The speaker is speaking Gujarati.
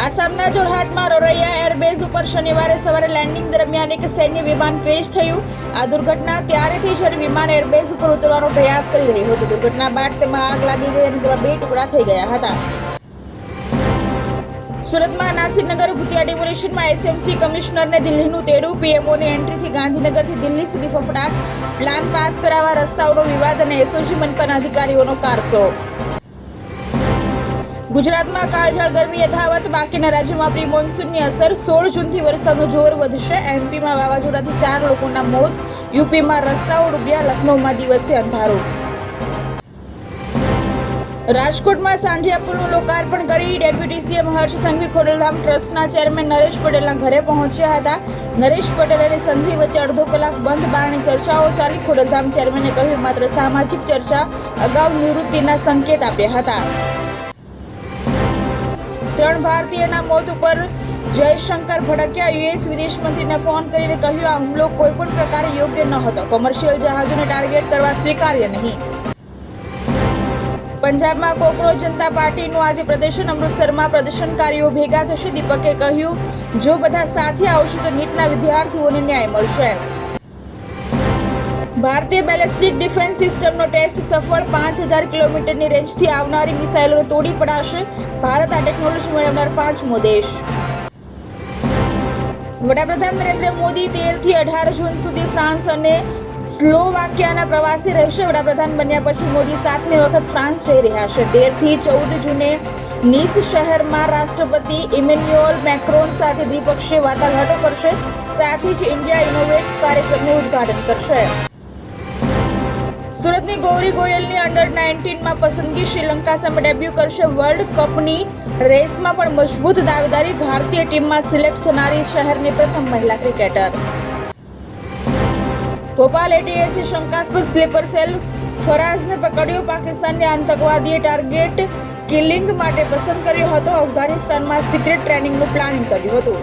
આસામના જોરહાટમાં રોરૈયા એરબેઝ ઉપર શનિવારે સવારે લેન્ડિંગ દરમિયાન એક સૈન્ય વિમાન ક્રેશ થયું. આ દુર્ઘટના ત્યારે થઈ જ્યારે વિમાન એરબેઝ ઉપર ઉતરવાનો પ્રયાસ કરી રહ્યું હતું. દુર્ઘટના બાદ તેમાં આગ લાગી ગઈ અને તેમાં 2 ટુકડા થઈ ગયા હતા. સુરતમાં નાસિરનગર ભૂતિયા ડેમોલેશનમાં એસએમસી કમિશનરને દિલ્હીનું તેડું. પીએમઓની એન્ટ્રીથી ગાંધીનગરથી દિલ્હી સુધી ફફડાટ. પ્લાન પાસ કરાવવા રસ્તાઓનો વિવાદ અને એસઓજી મનપાના અધિકારીઓનો કારસો. ગુજરાતમાં કાળઝાળ ગરમી યથાવત. બાકીના રાજ્યોમાં પ્રી મોન્સૂનની અસર. 16 જૂનથી વરસાદનું જોર વધશે. એમપીમાં વાવાઝોડાથી 4 લોકોના મોત. યુપીમાં રસ્તાઓ ડૂબ્યા. લખનૌમાં દિવસે અંધારું. રાજકોટમાં સાંઢિયા પુલનું લોકાર્પણ કરી ડેપ્યુટી સીએમ હર્ષ સંઘવી ખોડલધામ ટ્રસ્ટના ચેરમેન નરેશ પટેલના ઘરે પહોંચ્યા હતા. નરેશ પટેલ અને સંઘવી વચ્ચે અડધો કલાક બંધ બારણે ચર્ચાઓ ચાલી. ખોડલધામ ચેરમેને કહ્યું માત્ર સામાજિક ચર્ચા. અગાઉ નિવૃત્તિના સંકેત આપ્યા હતા. 3 ભારતીયના મોત ઉપર જયશંકર ભડક્યા. યુએસ વિદેશ મંત્રીને ફોન કરીને કહ્યું આ હુમલો કોઈ પણ પ્રકારે યોગ્ય ન હતો. કોમર્શિયલ જહાજોને ટાર્ગેટ કરવા સ્વીકાર્ય નહીં. પંજાબમાં કોકરોચ જનતા પાર્ટીનું આજે પ્રદર્શન. અમૃતસરમાં પ્રદર્શનકારીઓ ભેગા થશે. દીપકે કહ્યું જો બધા સાથે આવશે તો નીટના વિદ્યાર્થીઓને ન્યાય મળશે. ભારતીય બેલેસ્ટિક ડિફેન્સ સિસ્ટમનો ટેસ્ટ સફળ. 5000 કિલોમીટરની રેન્જથી આવનારી મિસાઇલોને તોડી પડાશે. ભારત આ ટેકનોલોજી મેળવનાર 5મો દેશ. વડાપ્રધાન નરેન્દ્ર મોદી 13 થી 18 જૂન સુધી ફ્રાન્સ અને સ્લોવાકિયાના પ્રવાસે રહેશે. વડાપ્રધાન બન્યા પછી મોદી 7મી વખત ફ્રાન્સ જઈ રહ્યા છે. 13 થી 14 જૂને નીસ શહેરમાં રાષ્ટ્રપતિ ઇમેન્યુઅલ મેક્રોન સાથે દ્વિપક્ષીય વાટાઘાટો કરશે. સાથે જ ઇન્ડિયા ઇનોવેટ્સ કાર્યક્રમનું ઉદ્ઘાટન કરશે. સુરતની ગૌરી ગોયલની અંડર 19માં પસંદગી. શ્રીલંકા સામે ડેબ્યુ કરશે. વર્લ્ડ કપની રેસમાં પણ મજબૂત દાવેદારી. ભારતીય ટીમમાં સિલેક્ટ થનારી શહેરની પ્રથમ મહિલા ક્રિકેટર. ભોપાલ એટીએસે શંકાસ્પદ સ્લીપર સેલ ફરાઝને પકડ્યો. પાકિસ્તાનની આતંકવાદીએ ટાર્ગેટ કિલિંગ માટે પસંદ કર્યો હતો. અફઘાનિસ્તાનમાં સિક્રેટ ટ્રેનિંગનું પ્લાનિંગ કર્યું હતું.